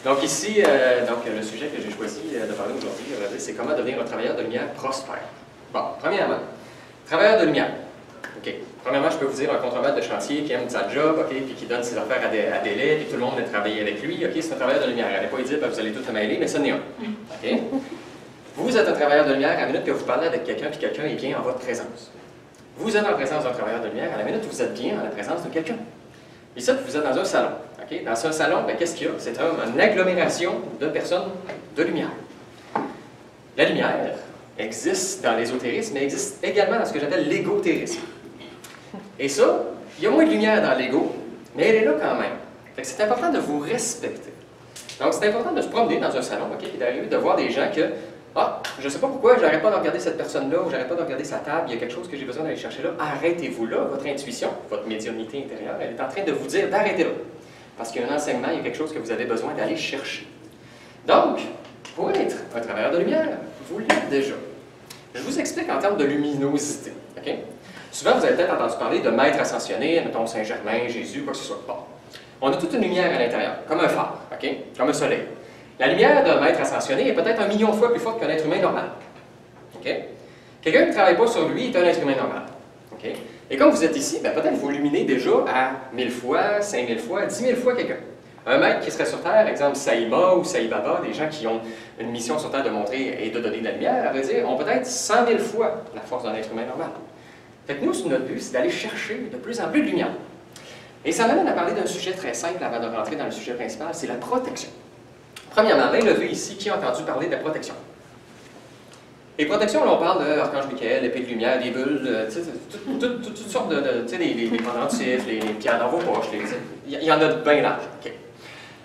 Donc ici, le sujet que j'ai choisi de parler aujourd'hui, c'est comment devenir un travailleur de lumière prospère. Bon, premièrement, travailleur de lumière. OK. Premièrement, je peux vous dire un contremaître de chantier qui aime sa job, OK, puis qui donne ses affaires à délai, puis tout le monde a travaillé avec lui. OK, c'est un travailleur de lumière. Allez pas lui dire, vous allez tout te mêler, mais ça n'est un. OK? Vous êtes un travailleur de lumière à la minute que vous parlez avec quelqu'un, puis quelqu'un est bien en votre présence. Vous êtes en présence d'un travailleur de lumière à la minute où vous êtes bien en la présence de quelqu'un. Et ça, vous êtes dans un salon. Okay? Dans un salon, qu'est-ce qu'il y a? C'est une agglomération de personnes de lumière. La lumière existe dans l'ésotérisme, mais existe également dans ce que j'appelle l'égotérisme. Et ça, il y a moins de lumière dans l'ego, mais elle est là quand même. C'est important de vous respecter. Donc, c'est important de se promener dans un salon, okay, et d'arriver de voir des gens que, je ne sais pas pourquoi, j'arrête pas de regarder cette personne-là, ou j'arrête pas de regarder sa table, il y a quelque chose que j'ai besoin d'aller chercher là. Arrêtez-vous là, votre intuition, votre médiumnité intérieure, elle est en train de vous dire d'arrêter là. Parce qu'il y a un enseignement, il y a quelque chose que vous avez besoin d'aller chercher. Donc, pour être un travailleur de lumière, vous l'êtes déjà. Je vous explique en termes de luminosité. Okay? Souvent, vous avez peut-être entendu parler de maîtres ascensionnés, mettons Saint-Germain, Jésus, quoi que ce soit. Bon. On a toute une lumière à l'intérieur, comme un phare, okay? Comme un soleil. La lumière d'un maître ascensionné est peut-être 1 million de fois plus forte qu'un être humain normal. Okay? Quelqu'un qui ne travaille pas sur lui est un être humain normal. Okay? Et comme vous êtes ici, peut-être vous illuminez déjà à 1000 fois, 5000 fois, 10 000 fois quelqu'un. Un maître qui serait sur Terre, exemple Saïma ou Saï Baba, des gens qui ont une mission sur Terre de montrer et de donner de la lumière, à vrai dire, ont peut-être 100 000 fois la force d'un être humain normal. Fait que nous, notre but, c'est d'aller chercher de plus en plus de lumière. Et ça m'amène à parler d'un sujet très simple avant de rentrer dans le sujet principal, c'est la protection. Premièrement, main levée ici, qui a entendu parler de la protection? Les protections, là, on parle de l'Archange Michael, l'épée de lumière, des bulles, toutes sortes les pendentifs, les pierres dans vos poches, il y en a de bien large. Okay.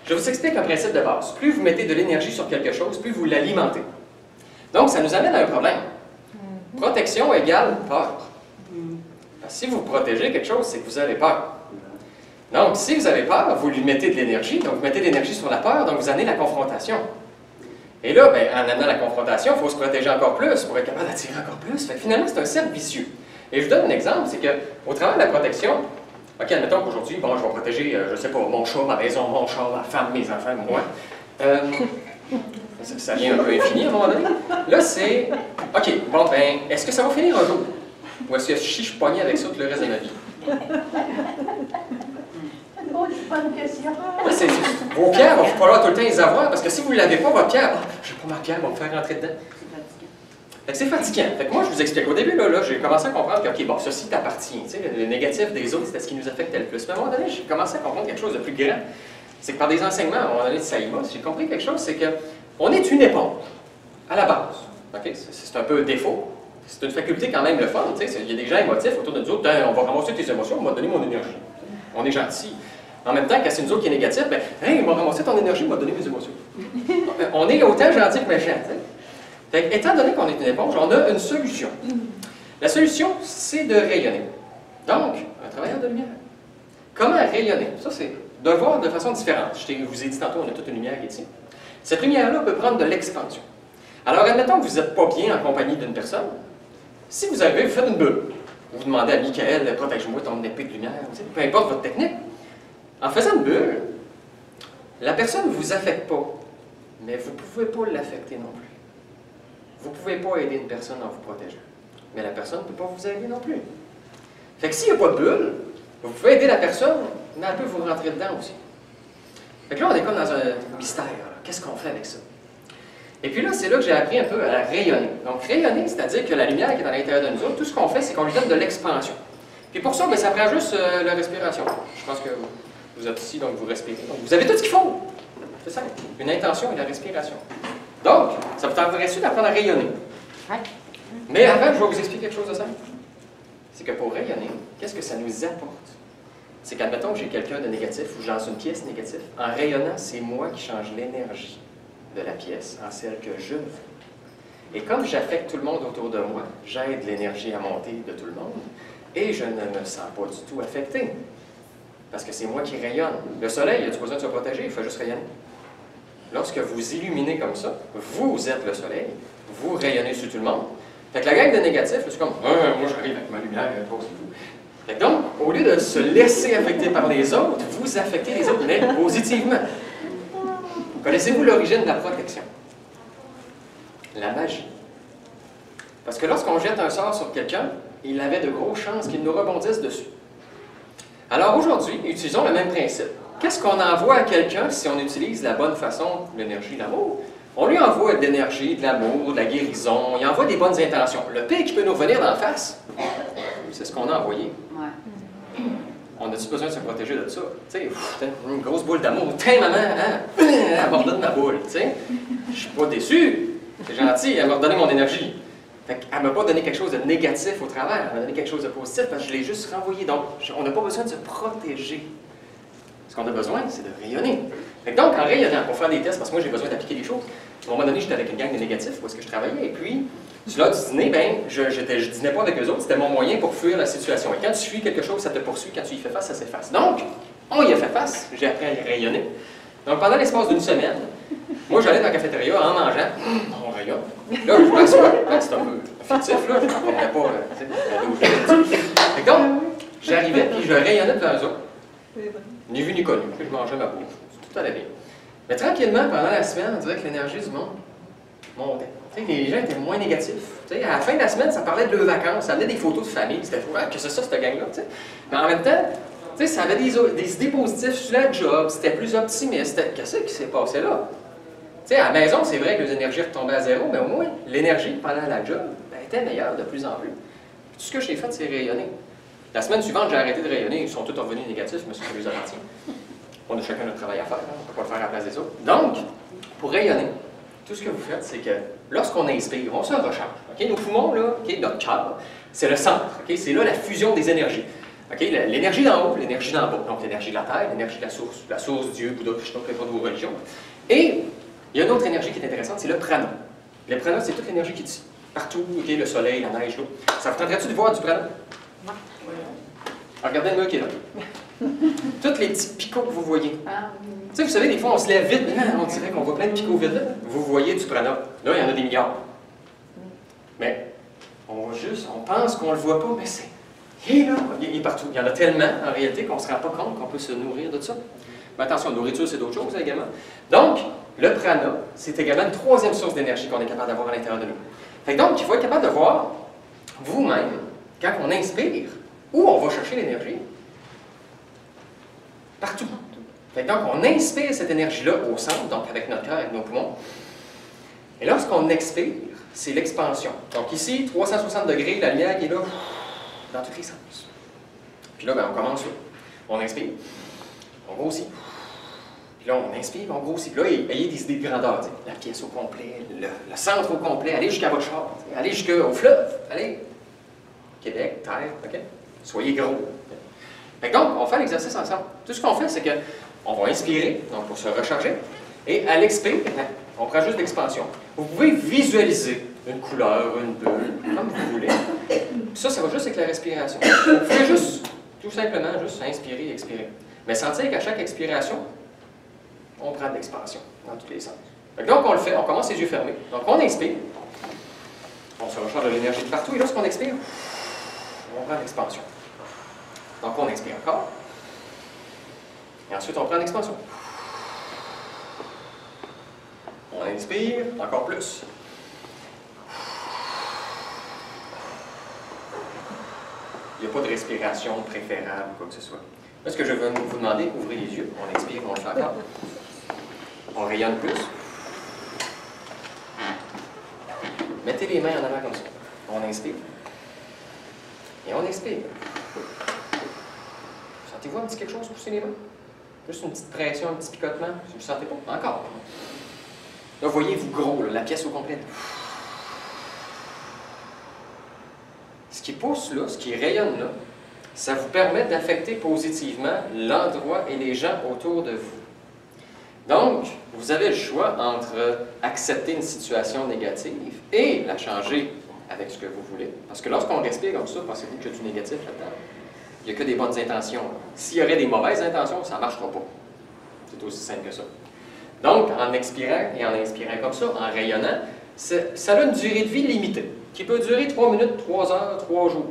Je vous explique un principe de base. Plus vous mettez de l'énergie sur quelque chose, plus vous l'alimentez. Donc, ça nous amène à un problème. Protection égale peur. Si vous protégez quelque chose, c'est que vous avez peur. Donc, si vous avez peur, vous lui mettez de l'énergie, donc vous mettez de l'énergie sur la peur, donc vous amenez la confrontation. Et là, en amenant la confrontation, il faut se protéger encore plus pour être capable d'attirer encore plus. Fait que finalement, c'est un cercle vicieux. Et je vous donne un exemple, c'est qu'au travers de la protection, OK, admettons qu'aujourd'hui, bon, je vais protéger, je ne sais pas, mon chat, ma maison, mon chat, ma femme, mes enfants, moi. Ça devient un peu infini à un moment donné. Là, c'est, OK, bon, est-ce que ça va finir un jour? Ou est-ce que si je suis pogné avec ça tout le reste de ma vie? Bonne question. Vos pierres, il va falloir tout le temps les avoir, parce que si vous ne l'avez pas, votre pierre, je n'ai pas ma pierre, on va me faire rentrer dedans. C'est fatigant. Fait que moi, je vous explique. Au début, là j'ai commencé à comprendre que, OK, bon, ceci t'appartient. Le négatif des autres, c'était ce qui nous affectait le plus. Mais à un moment donné, j'ai commencé à comprendre quelque chose de plus grand. C'est que par des enseignements, à un moment donné de Saïma, j'ai compris quelque chose, c'est qu'on est une éponge, à la base. Okay? C'est un peu un défaut. C'est une faculté quand même le fun. Il y a des gens émotifs autour de nous autres. On va ramasser tes émotions, on va donner mon énergie. On est gentil. En même temps, quand c'est nous autres qui est négatif, hey, on va ramasser ton énergie, on va donner mes émotions. On est autant gentil que méchant. Fait que, étant donné qu'on est une éponge, on a une solution. La solution, c'est de rayonner. Donc, un travailleur de lumière. Comment rayonner? Ça, c'est de voir de façon différente. Je vous ai dit tantôt, on a toute une lumière ici. Cette lumière-là peut prendre de l'expansion. Alors, admettons que vous n'êtes pas bien en compagnie d'une personne. Si vous arrivez, vous faites une bulle. Vous demandez à Michael, protège-moi ton épée de lumière, peu importe votre technique. En faisant une bulle, la personne ne vous affecte pas, mais vous ne pouvez pas l'affecter non plus. Vous ne pouvez pas aider une personne en vous protégeant, mais la personne ne peut pas vous aider non plus. Fait que s'il n'y a pas de bulle, vous pouvez aider la personne, mais elle peut vous rentrer dedans aussi. Fait que là, on est comme dans un mystère. Qu'est-ce qu'on fait avec ça? Et puis là, c'est là que j'ai appris un peu à rayonner. Donc, rayonner, c'est-à-dire que la lumière qui est à l'intérieur de nous autres, tout ce qu'on fait, c'est qu'on lui donne de l'expansion. Puis pour ça, ça prend juste la respiration. Je pense que vous êtes ici, donc vous respirez. Donc, vous avez tout ce qu'il faut. C'est ça. Une intention et la respiration. Donc, ça vous intéresser d'apprendre à rayonner. Mais avant, je vais vous expliquer quelque chose de ça. C'est que pour rayonner, qu'est-ce que ça nous apporte? C'est qu'admettons que j'ai quelqu'un de négatif ou je lance une pièce négative. En rayonnant, c'est moi qui change l'énergie de la pièce en celle que je veux. Et comme j'affecte tout le monde autour de moi, j'aide l'énergie à monter de tout le monde et je ne me sens pas du tout affecté. Parce que c'est moi qui rayonne. Le soleil, il a besoin de se protéger, il faut juste rayonner. Lorsque vous illuminez comme ça, vous êtes le soleil, vous rayonnez sur tout le monde. Fait que la gang de négatifs, c'est comme moi j'arrive avec ma lumière, posez-vous. Fait que donc, au lieu de se laisser affecter par les autres, vous affectez les autres, mais positivement. Connaissez-vous l'origine de la protection? La magie. Parce que lorsqu'on jette un sort sur quelqu'un, il avait de grosses chances qu'il nous rebondisse dessus. Alors aujourd'hui, utilisons le même principe. Qu'est-ce qu'on envoie à quelqu'un si on utilise la bonne façon l'énergie, l'amour? On lui envoie de l'énergie, de l'amour, de la guérison, il envoie des bonnes intentions. Le pire qui peut nous revenir d'en face, c'est ce qu'on a envoyé. Ouais. On a-tu besoin de se protéger de ça? Tu sais, une grosse boule d'amour. Tiens, maman, hein? Elle m'a redonné ma boule, tu sais. Je suis pas déçu. C'est gentil, elle m'a redonné mon énergie. Fait qu'elle ne m'a pas donné quelque chose de négatif au travers, elle m'a donné quelque chose de positif parce que je l'ai juste renvoyé. Donc, on n'a pas besoin de se protéger. Ce qu'on a besoin, c'est de rayonner. Fait que donc, en rayonnant, pour faire des tests, parce que moi, j'ai besoin d'appliquer des choses, à un moment donné, j'étais avec une gang de négatifs où est-ce que je travaillais, et puis, sur l'heure du dîner, ben, je dînais pas avec eux autres, c'était mon moyen pour fuir la situation. Et quand tu fuis quelque chose, ça te poursuit, quand tu y fais face, ça s'efface. Donc, on y a fait face, j'ai appris à rayonner. Donc, pendant l'espace d'une semaine, moi, j'allais dans la cafétéria en mangeant, on rayonne. Là, je pense que c'est un peu fictif, là, je ne comprenais pas, Fait que donc, j'arrivais, puis je rayonnais devant eux autres. Ni vu ni connu, puis je mangeais ma bouffe, tout allait bien. Mais tranquillement, pendant la semaine, on dirait que l'énergie du monde montait. Les gens étaient moins négatifs. À la fin de la semaine, ça parlait de leurs vacances, ça amenait des photos de famille, c'était fou, que c'est ça, cette gang-là. Mais en même temps, ça avait des idées positives sur la job, c'était plus optimiste. Qu'est-ce qui s'est passé là? À la maison, c'est vrai que les énergies retombaient à zéro, mais au moins, l'énergie pendant la job était meilleure de plus en plus. Tout ce que j'ai fait, c'est rayonner. La semaine suivante, j'ai arrêté de rayonner, ils sont tous revenus négatifs, mais ça les appartient. On a chacun notre travail à faire, on ne peut pas le faire à la place des autres. Donc, pour rayonner, tout ce que vous faites, c'est que lorsqu'on inspire, on se recharge. Okay? Nos poumons, là, okay, notre cœur, c'est le centre. Okay? C'est là la fusion des énergies. Okay? L'énergie d'en haut, l'énergie d'en bas. Donc, l'énergie de la terre, l'énergie de la source, Dieu, Bouddha, Krishna, peu importe vos religions. Et il y a une autre énergie qui est intéressante, c'est le prana. Le prana, c'est toute l'énergie qui est ici. Partout, okay, le soleil, la neige, l'eau. Ça vous tenterait-tu de voir du prana? Non. Regardez le mur qui est là. Tous les petits picots que vous voyez. Ah, Tu sais, vous savez, des fois, on se lève vite, on dirait qu'on voit plein de picots vite. Vous voyez du prana. Là, il y en a des milliards. Mais on pense qu'on ne le voit pas, mais c'est... Il est là, il est partout. Il y en a tellement, en réalité, qu'on ne se rend pas compte qu'on peut se nourrir de ça. Mais attention, la nourriture, c'est d'autres choses également. Donc, le prana, c'est également une troisième source d'énergie qu'on est capable d'avoir à l'intérieur de nous. Fait que donc, il faut être capable de voir vous-même, quand on inspire, où on va chercher l'énergie. Partout. Fait que donc, on inspire cette énergie-là au centre, donc avec notre cœur, avec nos poumons. Et lorsqu'on expire, c'est l'expansion. Donc ici, 360 degrés, la lumière qui est là, dans tous les sens. Puis là, ben, on commence là. On inspire, on grossit. Puis là, on inspire, on grossit. Puis là, ayez des idées de grandeur. T'sais. La pièce au complet, le centre au complet, allez jusqu'à votre char, allez jusqu'au fleuve, allez. Québec, Terre, OK? Soyez gros. Fait que donc, on fait l'exercice ensemble. Tout ce qu'on fait, c'est qu'on va inspirer, donc pour se recharger, et à l'expire, on prend juste l'expansion. Vous pouvez visualiser une couleur, une bulle, comme vous voulez. Ça va juste avec la respiration. Vous pouvez juste, tout simplement, juste inspirer et expirer. Mais sentir qu'à chaque expiration, on prend de l'expansion dans tous les sens. Fait que donc, on le fait, on commence les yeux fermés. Donc, on inspire, on se recharge de l'énergie de partout, et lorsqu'on expire, on prend l'expansion. Donc, on inspire encore. Et ensuite, on prend l'expansion. On inspire, encore plus. Il n'y a pas de respiration préférable ou quoi que ce soit. Là, ce que je veux vous demander, ouvrez les yeux. On inspire, on le fait encore. On rayonne plus. Mettez les mains en avant comme ça. On inspire. Et on expire. Sentez-vous un petit quelque chose pousser les mains? Juste une petite pression, un petit picotement. Si vous ne sentez pas, encore. Là, voyez-vous gros, là, la pièce au complet. Ce qui pousse là, ce qui rayonne là, ça vous permet d'affecter positivement l'endroit et les gens autour de vous. Donc, vous avez le choix entre accepter une situation négative et la changer avec ce que vous voulez. Parce que lorsqu'on respire comme ça, pensez-vous qu'il y a du négatif là-dedans? Il n'y a que des bonnes intentions. S'il y aurait des mauvaises intentions, ça ne marchera pas. C'est aussi simple que ça. Donc, en expirant et en inspirant comme ça, en rayonnant, ça a une durée de vie limitée, qui peut durer 3 minutes, 3 heures, 3 jours.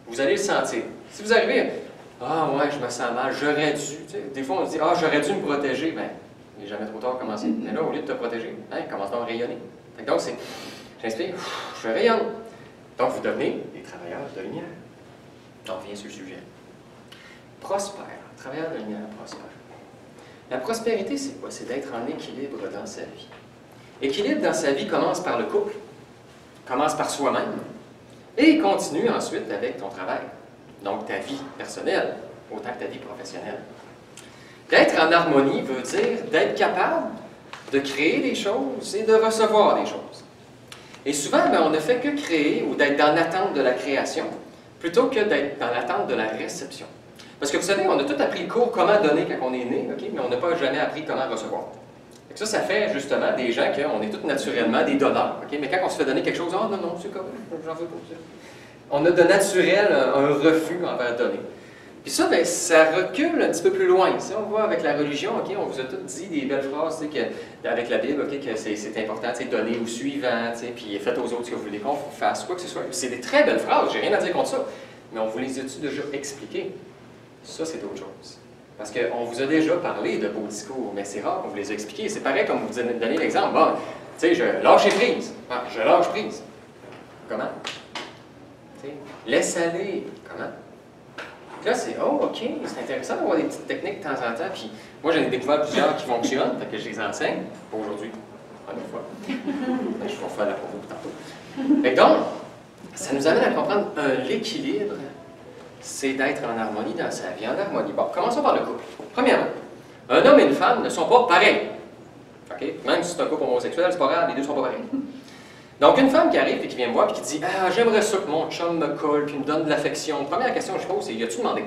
Vous allez le sentir. Si vous arrivez, ah ouais, je me sens mal, j'aurais dû. Tu sais, des fois, on se dit, ah, j'aurais dû me protéger. Bien, Il n'est jamais trop tard de commencer. Mais là, au lieu de te protéger, hein, commence donc à rayonner. Donc, j'inspire, je rayonne. Donc, vous devenez des travailleurs de lumière. On revient sur le sujet. Prospère. Travailleur de lumière, prospère. La prospérité, c'est quoi? C'est d'être en équilibre dans sa vie. Équilibre dans sa vie commence par le couple, commence par soi-même, et continue ensuite avec ton travail. Donc, ta vie personnelle, autant que ta vie professionnelle. D'être en harmonie veut dire d'être capable de créer des choses et de recevoir des choses. Et souvent, on ne fait que créer ou d'être dans l'attente de la création, plutôt que d'être dans l'attente de la réception. Parce que vous savez, on a tout appris le cours comment donner quand on est né, okay? Mais on n'a pas jamais appris comment recevoir. Et ça fait justement des gens qu'on est tous naturellement des donneurs. Okay? Mais quand on se fait donner quelque chose, oh non, c'est correct, j'en veux pas. On a de naturel un refus envers donner. Puis ça, ça recule un petit peu plus loin. Si on voit avec la religion, okay, on vous a tous dit des belles phrases avec la Bible, okay, que c'est important, donner au suivant, puis faites aux autres ce que vous voulez qu'on fasse, quoi que ce soit. C'est des très belles phrases, j'ai rien à dire contre ça. Mais on vous les a-tu déjà expliquées? Ça, c'est autre chose. Parce qu'on vous a déjà parlé de beaux discours, mais c'est rare qu'on vous les a expliqués. C'est pareil comme vous donnez l'exemple. Bon, tu sais, je lâche prise. Ah, je lâche prise. Comment? T'sais, laisse aller. Comment? Là, c'est « Oh, OK, c'est intéressant d'avoir des petites techniques de temps en temps. » Puis moi, j'en ai découvert plusieurs qui fonctionnent, fait que je les enseigne. Pas aujourd'hui, pas une fois. Je vais faire la promo tantôt. Et donc, ça nous amène à comprendre l'équilibre, c'est d'être en harmonie dans sa vie. En harmonie. Bon, commençons par le couple. Premièrement, un homme et une femme ne sont pas pareils. OK? Même si c'est un couple homosexuel, c'est pas grave, les deux ne sont pas pareils. Donc, une femme qui arrive et qui vient me voir et qui dit « Ah, j'aimerais ça que mon chum me colle puis me donne de l'affection. » Première question que je pose, c'est « Y a-tu demandé? »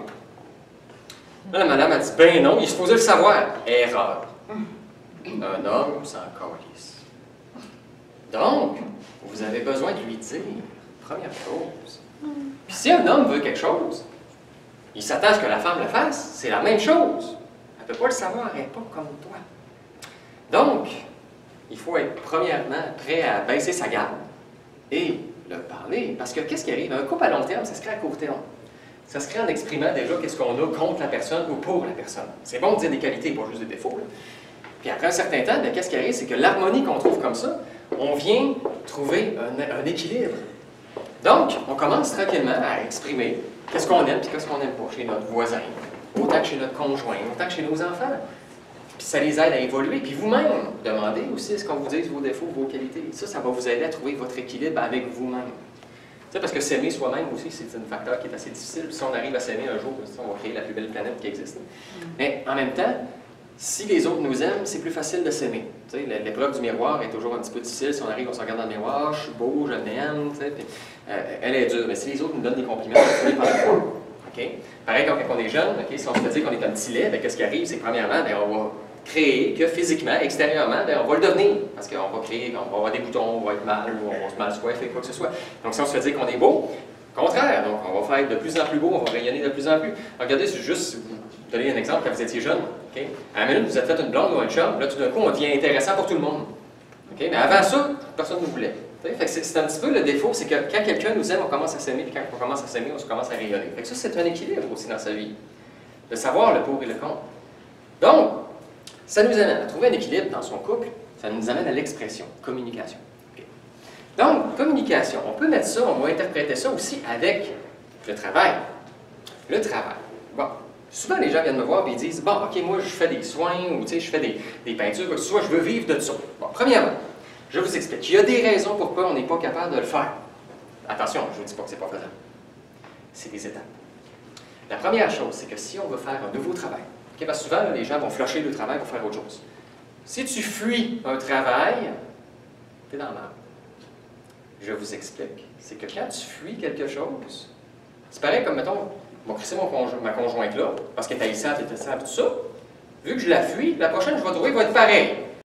Là, la madame a dit « Ben non, il se posait le savoir. » Erreur. Un homme s'en calisse. Donc, vous avez besoin de lui dire, première chose. Puis si un homme veut quelque chose, il s'attend à ce que la femme le fasse. C'est la même chose. Elle ne peut pas le savoir, elle n'est pas comme toi. Donc, il faut être premièrement prêt à baisser sa garde et le parler. Parce que qu'est-ce qui arrive? Un couple à long terme, ça se crée à court terme. Ça se crée en exprimant déjà qu'est-ce qu'on a contre la personne ou pour la personne. C'est bon de dire des qualités, pas juste des défauts. Là. Puis après un certain temps, qu'est-ce qui arrive? C'est que l'harmonie qu'on trouve comme ça, on vient trouver un équilibre. Donc, on commence tranquillement à exprimer qu'est-ce qu'on aime et qu'est-ce qu'on n'aime pas chez notre voisin, autant que chez notre conjoint, autant que chez nos enfants. Puis ça les aide à évoluer. Puis vous-même, demandez aussi ce qu'on vous dise vos défauts, vos qualités. Ça va vous aider à trouver votre équilibre avec vous-même. Tu sais, parce que s'aimer soi-même aussi, c'est un facteur qui est assez difficile. Puis si on arrive à s'aimer un jour, on va créer la plus belle planète qui existe. Mais en même temps, si les autres nous aiment, c'est plus facile de s'aimer. Tu sais, l'épreuve du miroir est toujours un petit peu difficile. Si on arrive, on se regarde dans le miroir, je suis beau, je m'aime, tu sais, puis, elle est dure. Mais si les autres nous donnent des compliments, on finit par le faire. Okay? Pareil quand on est jeune, okay? Si on se dit qu'on est un petit lait, qu'est-ce qui arrive? C'est que premièrement, on va créer que physiquement, extérieurement, on va le devenir. Parce qu'on va créer, on va avoir des boutons, on va être mal, ou on va se mal soiffer, quoi que ce soit. Donc si on se fait dire qu'on est beau, contraire, donc on va faire de plus en plus beau, on va rayonner de plus en plus. Alors, regardez, c'est juste, vous donner un exemple quand vous étiez jeune. Okay? À la minute, vous êtes fait une blonde ou un chum, là tout d'un coup, on devient intéressant pour tout le monde. Okay? Mais avant ça, personne ne nous voulait. C'est un petit peu le défaut, c'est que quand quelqu'un nous aime, on commence à s'aimer, puis quand on commence à s'aimer, on commence à rayonner. Fait que ça, c'est un équilibre aussi dans sa vie, de savoir le pour et le contre. Donc, ça nous amène à trouver un équilibre dans son couple, ça nous amène à l'expression, communication. Okay. Donc, communication, on peut mettre ça, on va interpréter ça aussi avec le travail. Le travail. Bon, souvent les gens viennent me voir et ils disent « Bon, ok, moi je fais des soins ou je fais des peintures, quoi que ce soit, je veux vivre de ça. » Bon, premièrement, je vous explique. Il y a des raisons pourquoi on n'est pas capable de le faire. Attention, je ne vous dis pas que ce n'est pas faisable. C'est des étapes. La première chose, c'est que si on veut faire un nouveau travail, okay, parce que souvent, les gens vont flusher le travail pour faire autre chose. Si tu fuis un travail, tu es dans la merde. Je vous explique. C'est que quand tu fuis quelque chose, c'est pareil comme, mettons, je vais crisser ma conjointe là, parce qu'elle est haïssante, tout ça. Vu que je la fuis, la prochaine, je vais trouver, va être pareil.